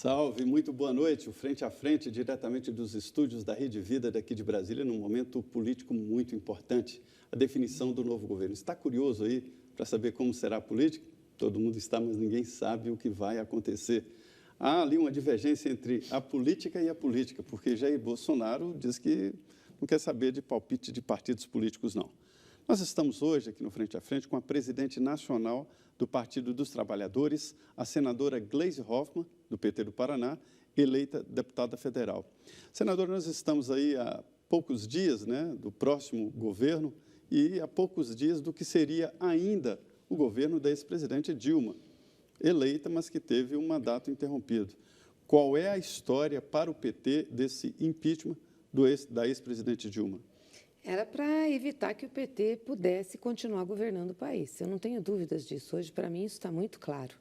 Salve, muito boa noite. O Frente a Frente, diretamente dos estúdios da Rede Vida daqui de Brasília, num momento político muito importante, a definição do novo governo. Está curioso aí para saber como será a política? Todo mundo está, mas ninguém sabe o que vai acontecer. Há ali uma divergência entre a política e a política, porque Jair Bolsonaro diz que não quer saber de palpite de partidos políticos, não. Nós estamos hoje aqui no Frente a Frente com a presidente nacional do Partido dos Trabalhadores, a senadora Gleisi Hoffmann, do PT do Paraná, eleita deputada federal. Senadora, nós estamos aí há poucos dias, do próximo governo e há poucos dias do que seria ainda o governo da ex-presidente Dilma, eleita, mas que teve um mandato interrompido. Qual é a história para o PT desse impeachment da ex-presidente Dilma? Era para evitar que o PT pudesse continuar governando o país. Eu não tenho dúvidas disso. Hoje, para mim, isso está muito claro.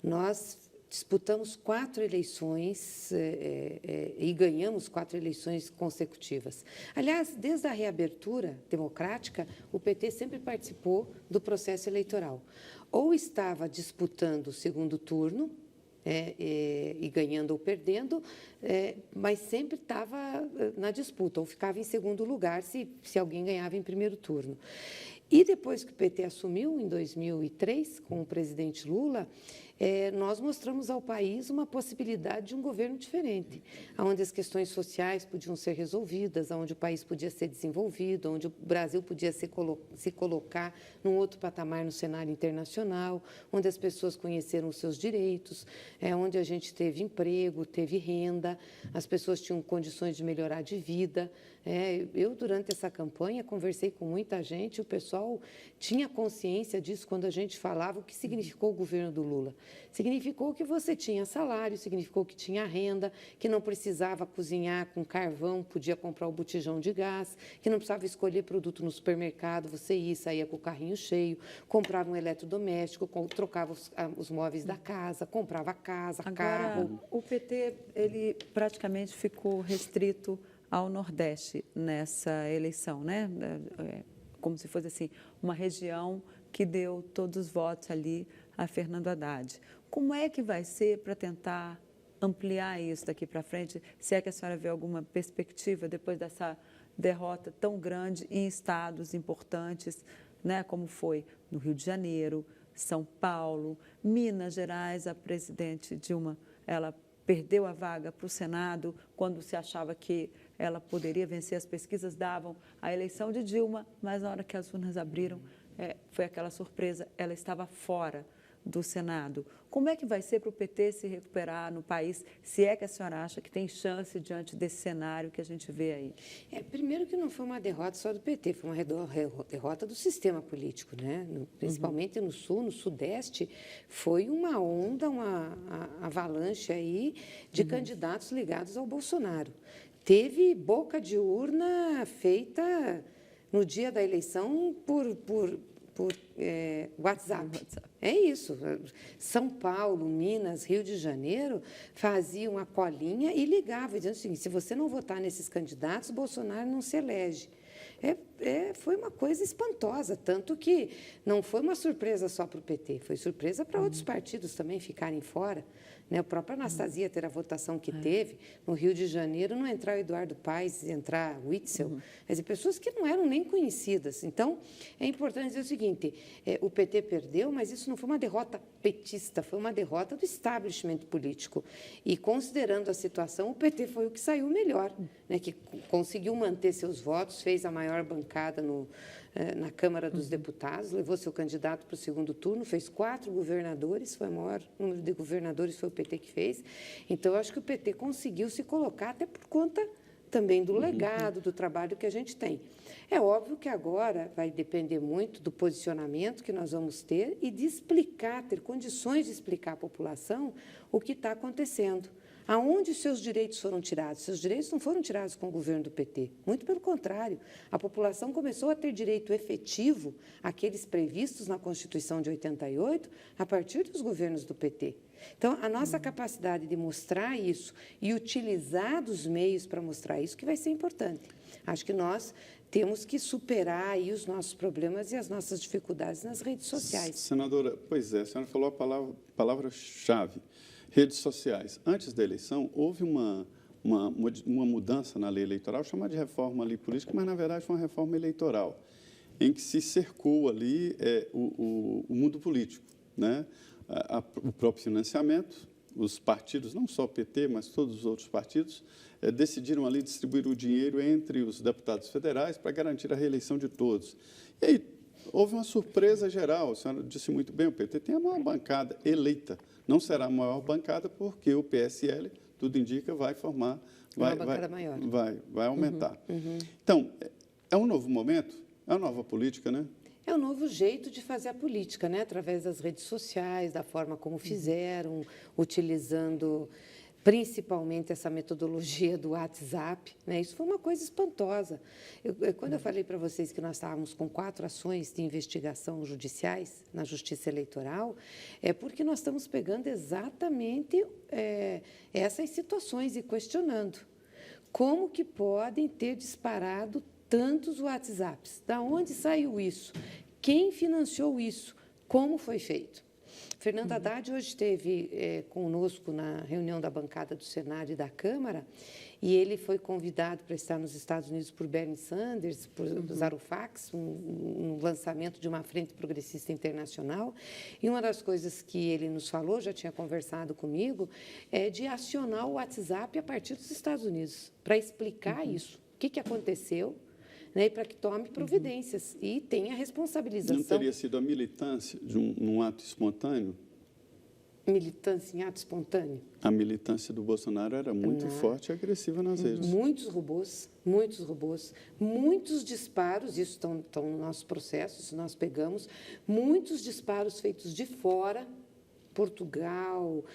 Nós disputamos 4 eleições e ganhamos 4 eleições consecutivas. Aliás, desde a reabertura democrática, o PT sempre participou do processo eleitoral. Ou estava disputando o segundo turno, e ganhando ou perdendo, mas sempre estava na disputa, ou ficava em segundo lugar se alguém ganhava em primeiro turno. E depois que o PT assumiu, em 2003, com o presidente Lula, nós mostramos ao país uma possibilidade de um governo diferente, onde as questões sociais podiam ser resolvidas, onde o país podia ser desenvolvido, onde o Brasil podia se colocar num outro patamar no cenário internacional, onde as pessoas conheceram os seus direitos, onde a gente teve emprego, teve renda, as pessoas tinham condições de melhorar de vida. Eu, durante essa campanha, conversei com muita gente, o pessoal tinha consciência disso quando a gente falava o que significou o governo do Lula. Significou que você tinha salário, significou que tinha renda, que não precisava cozinhar com carvão, podia comprar o botijão de gás, que não precisava escolher produto no supermercado, você ia, saía com o carrinho cheio, comprava um eletrodoméstico, trocava os móveis da casa, comprava casa, carro. Agora, o PT, ele praticamente ficou restrito ao Nordeste nessa eleição, como se fosse assim, uma região que deu todos os votos ali a Fernando Haddad. Como é que vai ser para tentar ampliar isso daqui para frente, se é que a senhora vê alguma perspectiva depois dessa derrota tão grande em estados importantes, como foi no Rio de Janeiro, São Paulo, Minas Gerais, a presidente Dilma, ela perdeu a vaga para o Senado quando se achava que ela poderia vencer, as pesquisas davam a eleição de Dilma, mas na hora que as urnas abriram, foi aquela surpresa, ela estava fora do Senado. Como é que vai ser para o PT se recuperar no país, se é que a senhora acha que tem chance diante desse cenário que a gente vê aí? Primeiro que não foi uma derrota só do PT, foi uma derrota do sistema político, principalmente no Sul, no Sudeste, foi uma onda, uma avalanche aí de candidatos ligados ao Bolsonaro. Teve boca de urna feita no dia da eleição por WhatsApp. É isso. São Paulo, Minas, Rio de Janeiro faziam a colinha e ligavam, dizendo o seguinte: se você não votar nesses candidatos, Bolsonaro não se elege. Foi uma coisa espantosa, tanto que não foi uma surpresa só para o PT, foi surpresa para outros partidos também ficarem fora. A própria Anastasia ter a votação que teve, no Rio de Janeiro, não entrar o Eduardo Paes, entrar o Witzel, quer dizer, pessoas que não eram nem conhecidas. Então, é importante dizer o seguinte, o PT perdeu, mas isso não foi uma derrota petista, foi uma derrota do establishment político. E, considerando a situação, o PT foi o que saiu melhor, que conseguiu manter seus votos, fez a maior bancada na Câmara dos Deputados, levou seu candidato para o segundo turno, fez 4 governadores, foi o maior número de governadores, foi o PT que fez. Então, eu acho que o PT conseguiu se colocar, até por conta também do legado, do trabalho que a gente tem. É óbvio que agora vai depender muito do posicionamento que nós vamos ter e de explicar, ter condições de explicar à população o que está acontecendo. Aonde os seus direitos foram tirados? Seus direitos não foram tirados com o governo do PT. Muito pelo contrário. A população começou a ter direito efetivo àqueles previstos na Constituição de 88 a partir dos governos do PT. Então, a nossa capacidade de mostrar isso e utilizar dos meios para mostrar isso que vai ser importante. Acho que nós temos que superar aí os nossos problemas e as nossas dificuldades nas redes sociais. Senadora, pois é, a senhora falou a palavra-chave. redes sociais. Antes da eleição, houve uma mudança na lei eleitoral, chamada de reforma ali política, mas, na verdade, foi uma reforma eleitoral, em que se cercou ali o mundo político, né? O próprio financiamento, os partidos, não só o PT, mas todos os outros partidos, decidiram ali distribuir o dinheiro entre os deputados federais para garantir a reeleição de todos. E aí houve uma surpresa geral, a senhora disse muito bem, o PT tem a maior bancada eleita, não será a maior bancada porque o PSL, tudo indica, vai formar, vai aumentar. Então, é um novo momento, é uma nova política, né? É um novo jeito de fazer a política, né? Através das redes sociais, da forma como fizeram, utilizando principalmente essa metodologia do WhatsApp, né? Isso foi uma coisa espantosa. Quando eu falei para vocês que nós estávamos com 4 ações de investigação judiciais na Justiça Eleitoral, é porque nós estamos pegando exatamente essas situações e questionando como que podem ter disparado tantos WhatsApps. Da onde saiu isso? Quem financiou isso? Como foi feito? Fernando Haddad hoje esteve conosco na reunião da bancada do Senado e da Câmara, e ele foi convidado para estar nos Estados Unidos por Bernie Sanders, por Varoufakis, um lançamento de uma frente progressista internacional. E uma das coisas que ele nos falou, já tinha conversado comigo, é de acionar o WhatsApp a partir dos Estados Unidos, para explicar isso, o que aconteceu, né, para que tome providências e tenha responsabilização. Não teria sido a militância de um ato espontâneo? Militância em ato espontâneo? A militância do Bolsonaro era muito forte e agressiva nas redes. Muitos robôs, muitos disparos, isso estão no nosso processo, isso nós pegamos, muitos disparos feitos de fora, Portugal,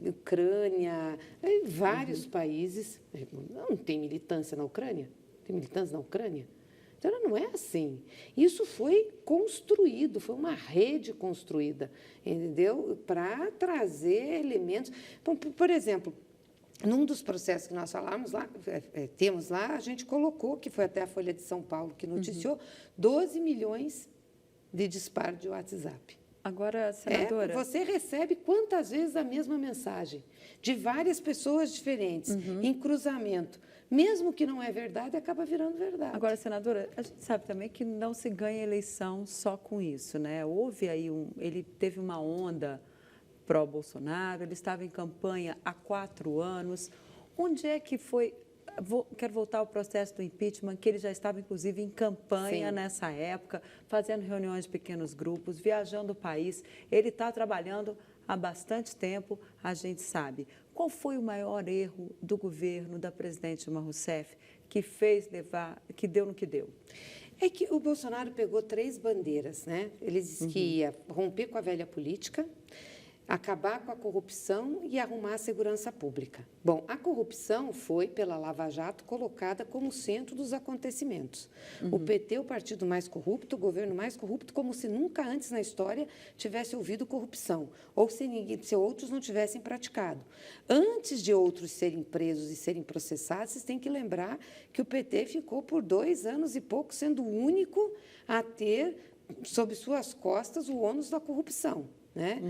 Ucrânia, vários países. Não tem militância na Ucrânia? Tem militância na Ucrânia? Então, não é assim. Isso foi construído, foi uma rede construída, entendeu? Para trazer elementos. Bom, por exemplo, num dos processos que nós falamos lá, temos lá, a gente colocou, que foi até a Folha de São Paulo que noticiou, 12 milhões de disparos de WhatsApp. Agora, senadora... Você recebe quantas vezes a mesma mensagem, de várias pessoas diferentes, em cruzamento. Mesmo que não é verdade, acaba virando verdade. Agora, senadora, a gente sabe também que não se ganha eleição só com isso, né? Houve aí ele teve uma onda pró-Bolsonaro, ele estava em campanha há 4 anos. Onde é que foi... Quero voltar ao processo do impeachment, que ele já estava, inclusive, em campanha Sim. nessa época, fazendo reuniões de pequenos grupos, viajando o país. Ele está trabalhando há bastante tempo, a gente sabe. Qual foi o maior erro do governo da presidente Dilma Rousseff que deu no que deu? É que o Bolsonaro pegou 3 bandeiras, né? Ele disse que ia romper com a velha política, acabar com a corrupção e arrumar a segurança pública. Bom, a corrupção foi, pela Lava Jato, colocada como centro dos acontecimentos. O PT, o partido mais corrupto, o governo mais corrupto, como se nunca antes na história tivesse ouvido corrupção, ou se outros não tivessem praticado. Antes de outros serem presos e serem processados, vocês têm que lembrar que o PT ficou por 2 anos e pouco sendo o único a ter, sob suas costas, o ônus da corrupção. Né?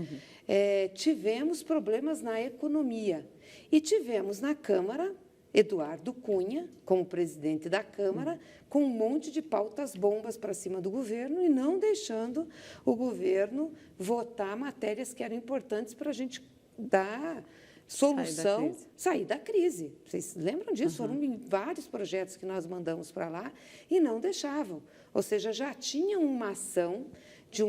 Tivemos problemas na economia e tivemos na Câmara Eduardo Cunha, como presidente da Câmara, com um monte de pautas bombas para cima do governo e não deixando o governo votar matérias que eram importantes para a gente dar solução, sair da crise. Vocês lembram disso? Foram vários projetos que nós mandamos para lá e não deixavam. Ou seja, já tinham uma ação de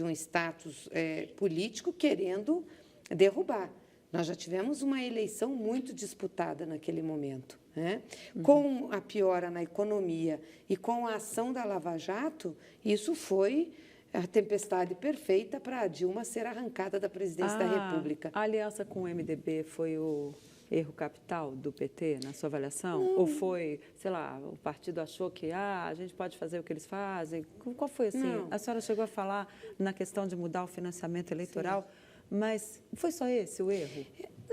um status político querendo derrubar. Nós já tivemos uma eleição muito disputada naquele momento. Né? Com a piora na economia e com a ação da Lava Jato, isso foi a tempestade perfeita para a Dilma ser arrancada da presidência da República. A aliança com o MDB foi o erro capital do PT, na sua avaliação? Ou foi, sei lá, o partido achou que a gente pode fazer o que eles fazem? Qual foi assim? Não. A senhora chegou a falar na questão de mudar o financiamento eleitoral, mas foi só esse o erro?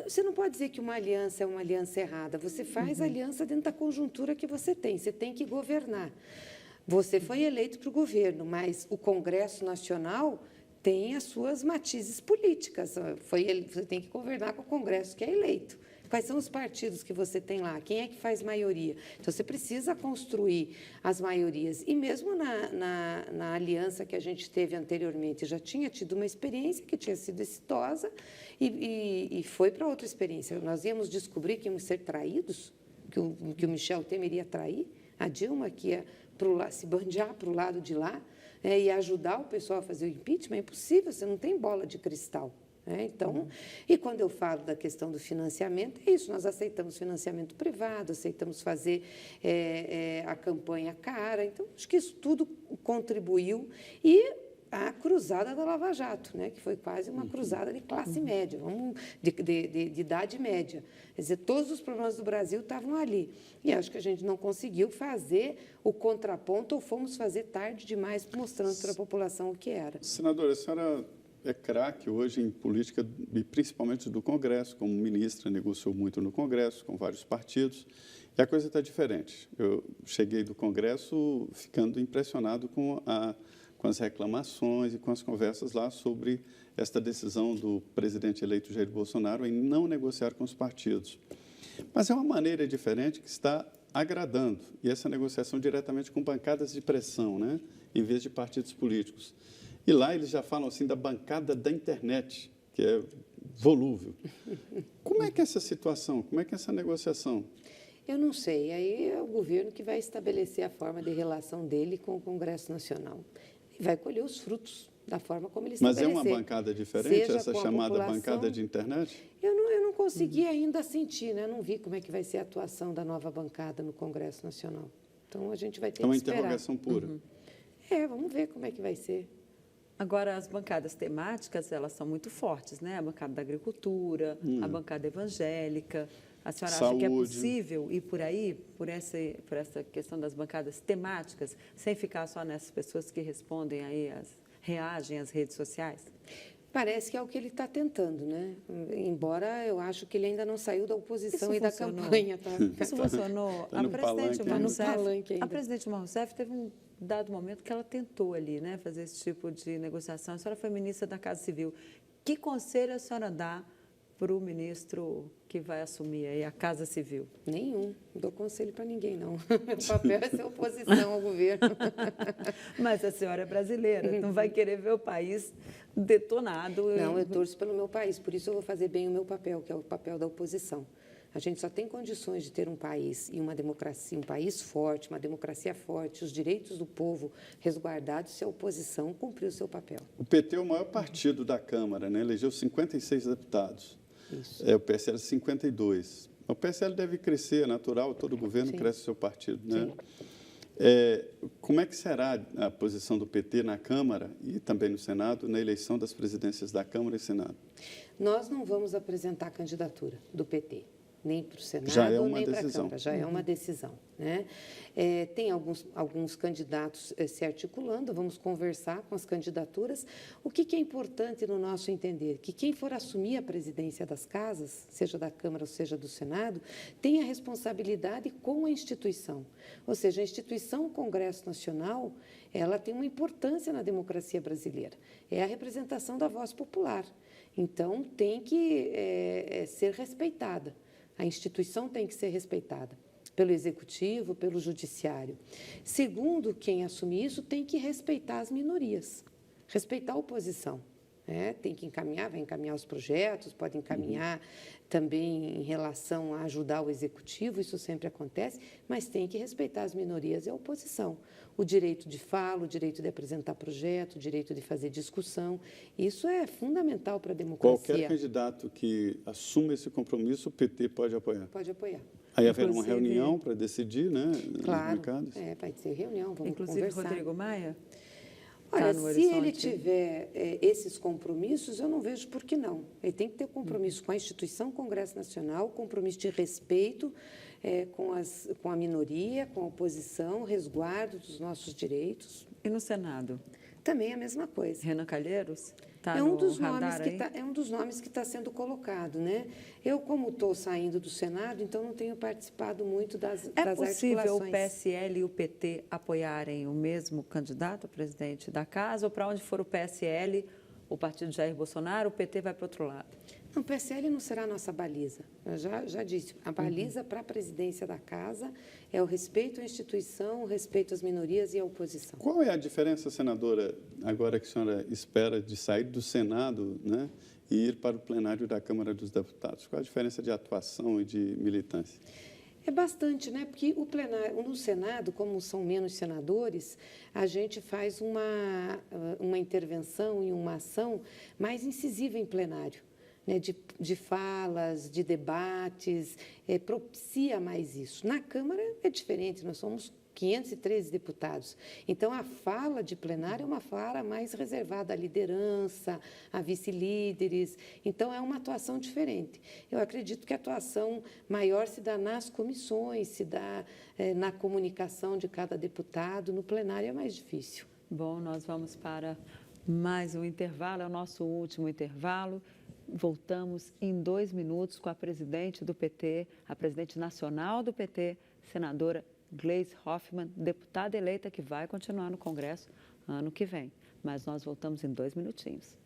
Você não pode dizer que uma aliança é uma aliança errada. Você faz aliança dentro da conjuntura que você tem. Você tem que governar. Você foi eleito para o governo, mas o Congresso Nacional tem as suas matizes políticas. Você tem que governar com o Congresso que é eleito. Quais são os partidos que você tem lá? Quem é que faz maioria? Então, você precisa construir as maiorias. E mesmo na aliança que a gente teve anteriormente, já tinha tido uma experiência que tinha sido exitosa e foi para outra experiência. Nós íamos descobrir que íamos ser traídos, que o Michel Temer ia trair a Dilma, que ia se bandear para o lado de lá, e ajudar o pessoal a fazer o impeachment. É impossível, você não tem bola de cristal. Então, e quando eu falo da questão do financiamento, é isso, nós aceitamos financiamento privado, aceitamos fazer a campanha cara, então, acho que isso tudo contribuiu, e a cruzada da Lava Jato, que foi quase uma cruzada de classe média, de idade média. Quer dizer, todos os problemas do Brasil estavam ali. E acho que a gente não conseguiu fazer o contraponto, ou fomos fazer tarde demais, mostrando para a população o que era. Senadora, a senhora é craque hoje em política, e principalmente do Congresso, como ministra, negociou muito no Congresso, com vários partidos, e a coisa está diferente. Eu cheguei do Congresso ficando impressionado com as reclamações e com as conversas lá sobre esta decisão do presidente eleito Jair Bolsonaro em não negociar com os partidos. Mas é uma maneira diferente que está agradando, e essa negociação diretamente com bancadas de pressão, em vez de partidos políticos. E lá eles já falam assim da bancada da internet, que é volúvel. Como é que é essa situação? Como é que é essa negociação? Eu não sei. Aí é o governo que vai estabelecer a forma de relação dele com o Congresso Nacional. E vai colher os frutos da forma como ele estabelecer. Mas é uma bancada diferente, essa chamada bancada de internet? Eu não consegui ainda sentir, não vi como é que vai ser a atuação da nova bancada no Congresso Nacional. Então, a gente vai ter que esperar. É uma interrogação pura. Vamos ver como é que vai ser. Agora, as bancadas temáticas, elas são muito fortes, A bancada da agricultura, a bancada evangélica. A senhora acha que é possível ir por aí, por essa questão das bancadas temáticas, sem ficar só nessas pessoas que respondem aí, reagem às redes sociais? Parece que é o que ele está tentando, Embora eu acho que ele ainda não saiu da oposição e da campanha. Isso funcionou. A presidente Dilma Rousseff teve um dado momento que ela tentou ali, fazer esse tipo de negociação. A senhora foi ministra da Casa Civil. Que conselho a senhora dá para o ministro que vai assumir aí a Casa Civil? Nenhum. Não dou conselho para ninguém, não. O papel é ser oposição ao governo. Mas a senhora é brasileira, não vai querer ver o país detonado. Não, eu torço pelo meu país, por isso eu vou fazer bem o meu papel, que é o papel da oposição. A gente só tem condições de ter um país e uma democracia, um país forte, uma democracia forte, os direitos do povo resguardados se a oposição cumprir o seu papel. O PT é o maior partido da Câmara, elegeu 56 deputados. Isso. O PSL 52. O PSL deve crescer, é natural, todo governo cresce o seu partido, Como é que será a posição do PT na Câmara e também no Senado na eleição das presidências da Câmara e Senado? Nós não vamos apresentar candidatura do PT. Nem para o Senado, nem para a Câmara. Já é uma decisão. Tem alguns candidatos se articulando, vamos conversar com as candidaturas. O que é importante no nosso entender? Que quem for assumir a presidência das casas, seja da Câmara ou seja do Senado, tenha responsabilidade com a instituição. Ou seja, a instituição Congresso Nacional, ela tem uma importância na democracia brasileira. É a representação da voz popular. Então, tem que ser respeitada. A instituição tem que ser respeitada pelo Executivo, pelo Judiciário. Segundo, quem assumir isso tem que respeitar as minorias, respeitar a oposição. Tem que vai encaminhar os projetos, pode encaminhar também em relação a ajudar o Executivo, isso sempre acontece, mas tem que respeitar as minorias e a oposição. O direito de fala, o direito de apresentar projeto, o direito de fazer discussão, isso é fundamental para a democracia. Qualquer candidato que assuma esse compromisso, o PT pode apoiar? Pode apoiar. Aí haverá uma reunião para decidir, Claro, vai ter reunião, vamos inclusive conversar. Rodrigo Maia? Olha, se ele tiver esses compromissos, eu não vejo por que não. Ele tem que ter compromisso com a instituição Congresso Nacional, compromisso de respeito com a minoria, com a oposição, resguardo dos nossos direitos. E no Senado? Também a mesma coisa. Renan Calheiros? É um dos nomes que está sendo colocado, Eu, como estou saindo do Senado, então não tenho participado muito das articulações. É possível o PSL e o PT apoiarem o mesmo candidato a presidente da Casa, ou para onde for o PSL, o partido Jair Bolsonaro, o PT vai para o outro lado? Não, o PSL não será a nossa baliza. Eu já disse, a baliza para a presidência da Casa é o respeito à instituição, o respeito às minorias e à oposição. Qual é a diferença, senadora, agora que a senhora espera de sair do Senado, né, e ir para o plenário da Câmara dos Deputados? Qual a diferença de atuação e de militância? É bastante, né? Porque o plenário, no Senado, como são menos senadores, a gente faz uma intervenção e uma ação mais incisiva em plenário, né? De falas, de debates, propicia mais isso. Na Câmara é diferente, nós somos 513 deputados. Então, a fala de plenário é uma fala mais reservada à liderança, a vice-líderes. Então, é uma atuação diferente. Eu acredito que a atuação maior se dá nas comissões, se dá na comunicação de cada deputado. No plenário é mais difícil. Bom, nós vamos para mais um intervalo, é o nosso último intervalo. Voltamos em 2 minutos com a presidente do PT, a presidente nacional do PT, senadora Gleisi Hoffmann, deputada eleita que vai continuar no Congresso ano que vem. Mas nós voltamos em 2 minutinhos.